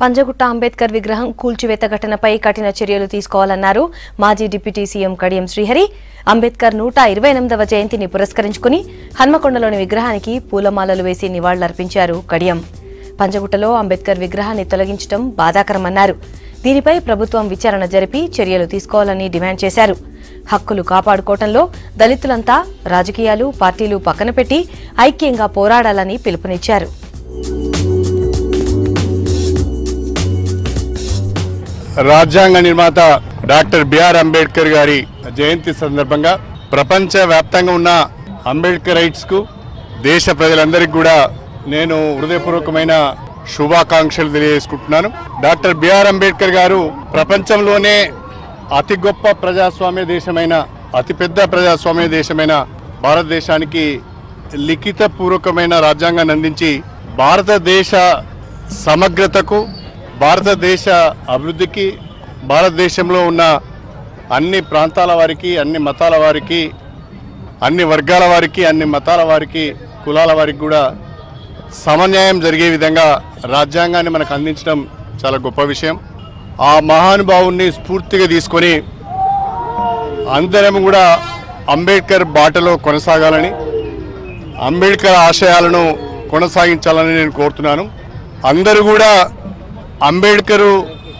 పంజగుట్ట అంబేద్కర్ విగ్రహం కూల్చివేత ఘటనపై కఠిన చర్యలు తీసుకోవాలన్నారు మాజీ డిప్యూటీ సీఎం కడియం శ్రీహరి. అంబేద్కర్ 128వ జయంతిని పురస్కరించుకుని హన్మకొండలోని విగ్రహానికి పూలమాలలు వేసి నివాళులర్పించారు కడియం. పంజగుట్టలో అంబేద్కర్ విగ్రహాన్ని తొలగించడం బాధాకరమన్నారు. దీనిపై ప్రభుత్వం విచారణ జరిపి చర్యలు తీసుకోవాలని డిమాండ్ చేశారు. హక్కులు కాపాడుకోవడంలో దళితులంతా రాజకీయాలు, పార్టీలు పక్కన పెట్టి ఐక్యంగా పోరాడాలని పిలుపునిచ్చారు. రాజ్యాంగ నిర్మాత డాక్టర్ బిఆర్ అంబేద్కర్ గారి జయంతి సందర్భంగా ప్రపంచ వ్యాప్తంగా ఉన్న అంబేద్కర్ రైట్స్ కు దేశ ప్రజలందరికీ కూడా నేను హృదయపూర్వకమైన శుభాకాంక్షలు తెలియజేసుకుంటున్నాను. డాక్టర్ బిఆర్ అంబేద్కర్ గారు ప్రపంచంలోనే అతి గొప్ప ప్రజాస్వామ్య దేశమైన, అతిపెద్ద ప్రజాస్వామ్య దేశమైన భారతదేశానికి లిఖిత పూర్వకమైన రాజ్యాంగాన్ని అందించి భారతదేశ సమగ్రతకు, భారతదేశ అభివృద్ధికి, భారతదేశంలో ఉన్న అన్ని ప్రాంతాల వారికి, అన్ని మతాల వారికి, అన్ని వర్గాల వారికి, అన్ని మతాల వారికి, కులాల వారికి కూడా సమన్యాయం జరిగే విధంగా రాజ్యాంగాన్ని మనకు అందించడం చాలా గొప్ప విషయం. ఆ మహానుభావుని స్ఫూర్తిగా తీసుకొని అందరం కూడా అంబేద్కర్ బాటలో కొనసాగాలని, అంబేద్కర్ ఆశయాలను కొనసాగించాలని నేను కోరుతున్నాను. అందరూ కూడా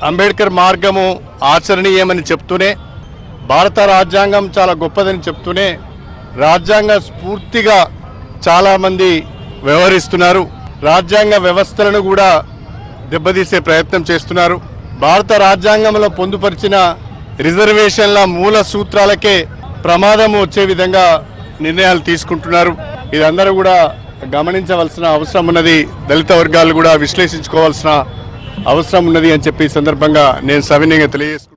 అంబేద్కర్ మార్గము ఆచరణీయమని చెప్తూనే, భారత రాజ్యాంగం చాలా గొప్పదని చెప్తూనే రాజ్యాంగ స్ఫూర్తిగా చాలామంది వ్యవహరిస్తున్నారు. రాజ్యాంగ వ్యవస్థలను కూడా దెబ్బతీసే ప్రయత్నం చేస్తున్నారు. భారత రాజ్యాంగంలో పొందుపరిచిన రిజర్వేషన్ల మూల సూత్రాలకే ప్రమాదం వచ్చే విధంగా నిర్ణయాలు తీసుకుంటున్నారు. ఇదందరూ కూడా గమనించవలసిన అవసరం ఉన్నది. దళిత వర్గాలు కూడా విశ్లేషించుకోవాల్సిన అవసరం ఉన్నది అని చెప్పి సందర్భంగా నేను సవినయంగా తెలియజేసుకుంటున్నాను.